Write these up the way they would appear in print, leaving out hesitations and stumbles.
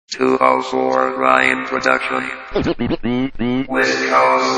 204 Ryan Production with Coast.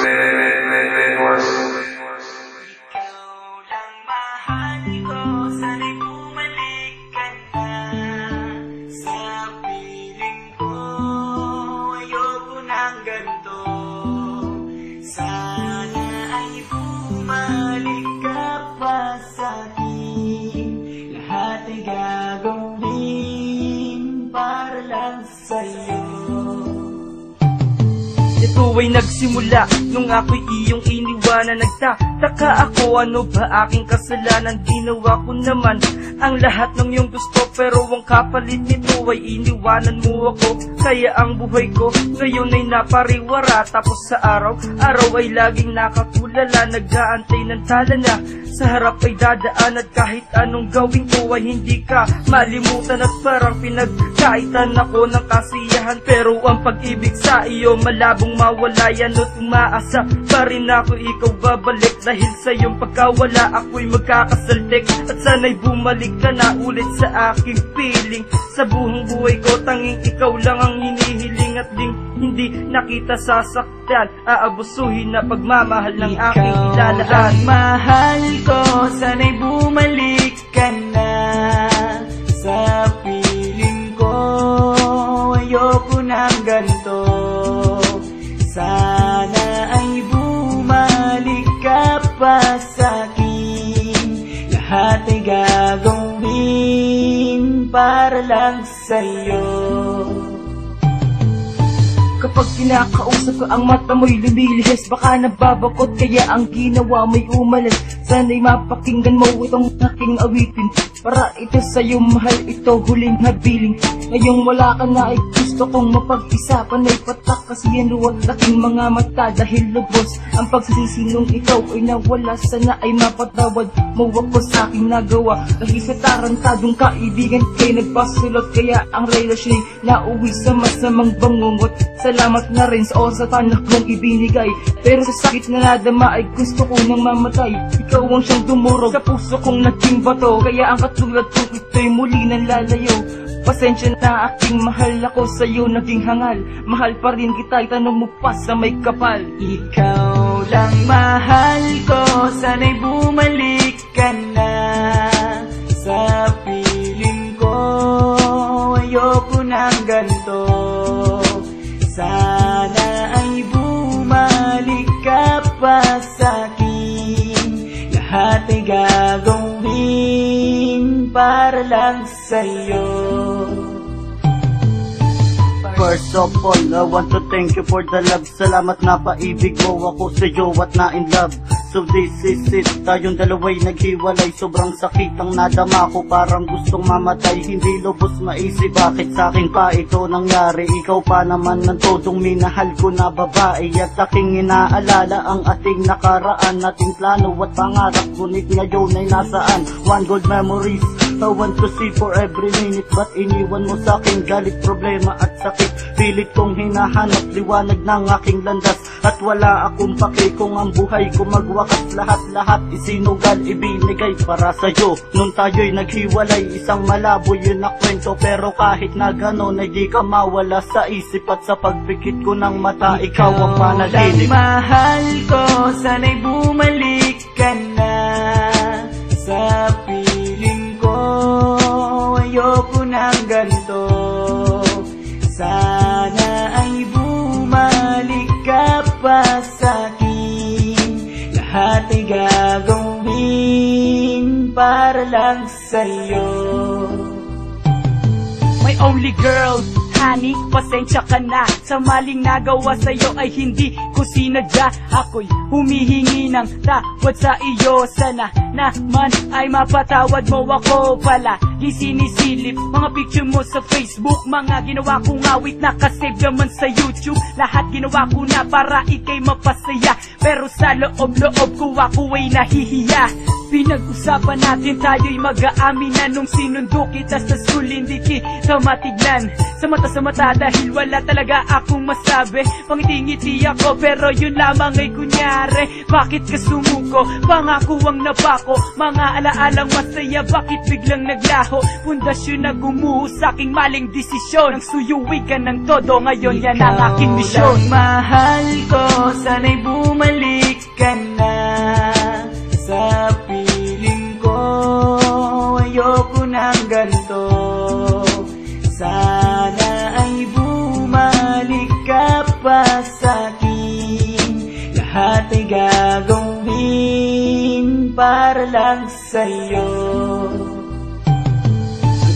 Ito ay nagsimula nung ako'y iyong iniwanan. Nagtataka ako, ano ba aking kasalanan? Ginawa ko naman ang lahat ng iyong gusto, pero ang kapalit nito ay iniwanan mo ako. Kaya ang buhay ko ngayon ay napariwara. Tapos sa araw-araw ay laging nakatulala. Nag-aantay ng tala na sa harap ay dadaan, at kahit anong gawin ko ay hindi ka malimutan. At parang pinagkaitan ako ng kasiyahan, pero ang pag-ibig sa iyo malabong mawala yan. At umaasa pa rin ako ikaw babalik, dahil sa iyong pagkawala ako'y magkakasaltik. At sana'y bumalik ka na ulit sa aking piling. Sa buong buhay ko tanging ikaw lang ang hinihiling, at hindi nakita sasaktan, aabusuhin na pagmamahal ng aking ilalaan. Ikaw ang mahal ko, sana'y bumalik ka na sa piling ko. Ayoko ng ganito, sana ay bumalik ka pa sa'kin. Lahat ay gagawin para lang sa'yo. Kapag kinakausap ko ang mata mo'y lumilihis, baka nababakot kaya ang ginawa mo'y umalis. Sana'y mapakinggan mo itong aking awitin, para ito sa'yo mahal, ito huling habiling. Ngayong wala ka na ay gusto kong mapag-isa, panay patak kasi yan luwag aking mga mata. Dahil lubos ang pagsisinong ikaw ay nawala, sana ay mapatawad mo ako sa aking nagawa. Dahil sa tarantadong kaibigan kay nagpasulot, kaya ang relasyon nauwi sa masamang bangungot. Salamat na rin sa oras at anak mong ibinigay, pero sa sakit na nadama ay gusto ko nang mamatay. Ikaw ang siyang dumurog sa puso kong naging bato, kaya ang katulad kong ito'y muli nang lalayo. Pasensya na aking mahal, ako sa'yo naging hangal. Mahal pa rin kita, itanong mo pa sa may kapal. Ikaw lang mahal ko, sana'y bumalik ka na sa piling ko. Ayoko ng ganito, sana ay bumalik ka pa sa'kin. Lahat ay gagawin para lang sa'yo. First of all, I want to thank you for the love. Salamat na paibig mo ako sa'yo at na in love. So this is it, tayong dalawa'y naghiwalay. Sobrang sakit ang nadama ko, parang gustong mamatay. Hindi lubos maisip bakit sa'kin pa ito nangyari. Ikaw pa naman ng todong minahal ko na babae, at aking inaalala ang ating nakaraan. Ating plano at pangarap, ngunit ngayon ay nasaan. One good memories I want to see for every minute, but iniwan mo sa'kin galit, problema at sakit. Pilit kong hinahanap liwanag ng aking landas, at wala akong pake kung ang buhay ko magwakas. Lahat isinugal, ibinigay para sa'yo. Nung tayo'y naghiwalay, isang malabo yun na kwento, pero kahit na gano'n ay di ka mawala sa isip, at sa pagpikit ko ng mata, ikaw ang panaginip. Ikaw lang mahal ko, sana'y bumalik ka na sa piling ko. Ayoko ng ganito, sana ay bumalik ka pa sa'kin. Lahat ay gagawin para lang sa'yo. My only girl, honey, pasensya ka na sa maling nagawa sa'yo ay hindi ko sinadya. Ako'y humihingi ng tawad sa iyo, sana naman ay mapatawad mo ako. Palagi sinisilip mga picture mo sa Facebook, mga ginawa kong awit nakasave naman sa YouTube. Lahat ginawa ko na para ikay mapasaya, pero sa loob-loob ko ako ay nahihiya. Pinag-usapan natin, tayo'y mag-aamin na nung sinundo kita sa school, hindi kita matignan sa mata dahil wala talaga akong masabi. Pangiti-ngiti ako pero yun lamang ay kunyari. Bakit ka sumuko? Pangako ang napako, mga alaalang masaya, bakit biglang naglaho? Pundasyon na gumuho sa aking maling desisyon, nang suyuwi ka ng todo, ngayon yan ang aking misyon. Mahal ko, sana'y bumalik ka na sa piling ko. Ayoko ng ganito, sana ay bumalik ka pa sa'kin. Lahat ay gagawin para lang sa'yo.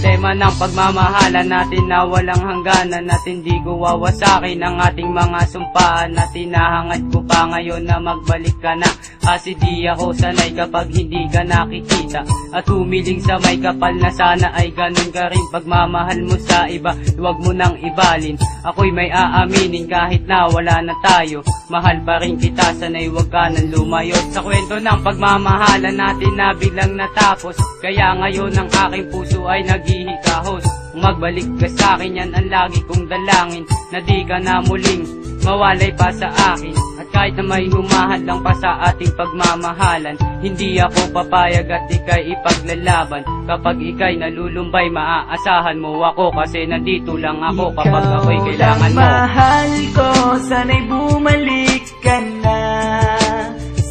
Tema ng pagmamahalan natin na walang hangganan, at hindi ko wawasakin ang ating mga sumpaan, na tinahangad ko pa ngayon na magbalik ka na. Kasi di ako sanay kapag hindi ka nakikita, at humiling sa may kapal na sana ay ganun ka rin. Pagmamahal mo sa iba, huwag mo nang ibalin. Ako'y may aaminin kahit na wala na tayo, mahal pa rin kita, sanay huwag ka nang lumayo. Sa kwento ng pagmamahalan natin na biglang natapos, kaya ngayon ang aking puso ay naghihikahos. Kung magbalik ka sa'kin, yan ang lagi kong dalangin, na di ka na muling mawalay pa sa akin. At kahit na may humahadlang pa sa ating pagmamahalan, hindi ako papayag at ika'y ipaglalaban. Kapag ika'y nalulumbay, maaasahan mo ako, kasi nandito lang ako kapag ako'y kailangan mo. Mahal ko, sana'y bumalik ka na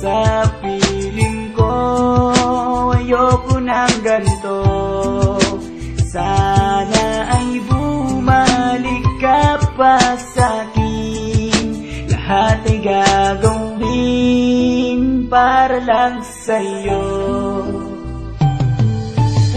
sa piling ko. Ayoko ng ganito, sana ay bumalik ka pa sa'kin. Lahat ay gagawin para lang sa'yo.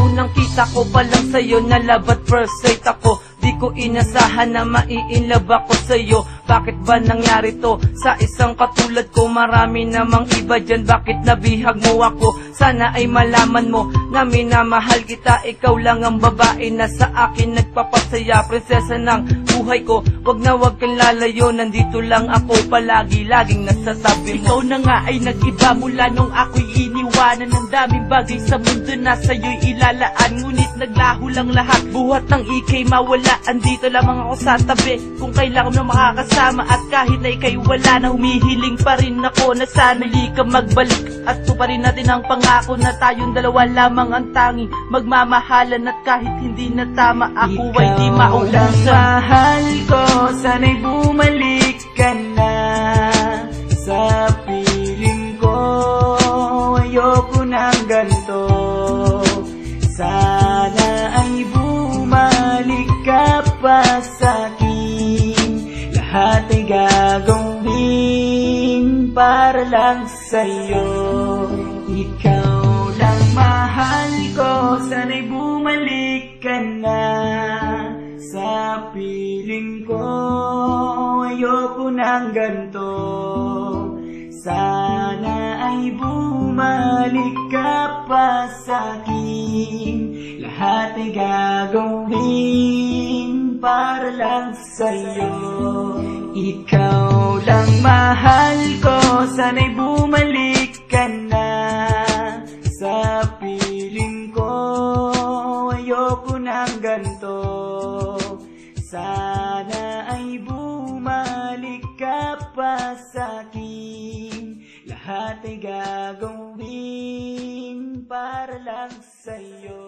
Unang kita ko pa lang sa'yo, na love at first sight ako. Di ko inasahan na mai-inlove ako sa'yo. Bakit ba nangyari to sa isang katulad ko? Marami namang iba dyan, bakit nabihag mo ako? Sana ay malaman mo na minamahal kita. Ikaw lang ang babae na sa akin nagpapasaya, prinsesa ng buhay ko. Wag na wag kang lalayo, nandito lang ako palagi, laging nasa tabi mo. Ikaw na nga ay nag-iba mula nung ako'y iniwanan. Ang daming bagay sa mundo na sa'yo'y ilalaan, ngunit naglaho lang lahat. Buhat ng ikay mawala, andito lamang ako sa tabi. Kung kailangan mo makakasama, at kahit na ikay wala na, humihiling pa rin ako na sana di ka magbalik. At tuparin natin ang pangako na tayong dalawa lamang ang tanging magmamahalan. At kahit hindi na tama, ako ay di mauusan. Mahal ko, sana'y bumalik ka na sa piling ko. Ayoko ng ganito, sana ay bumalik ka pa sa'kin. Lahat ay gagawin para lang sa'yo. Ikaw lang mahal ko, sana'y bumalik ka na sa piling ko. Ayoko ng ganito, sana ay bumalik ka pa sa'kin. Lahat ay gagawin para lang sa'yo. Ikaw lang mahal ko, sana'y bumalik ka na sa piling ko. Ayoko ng ganito, sana ay bumalik ka pa sa'kin. Lahat ay gagawin para lang sa'yo.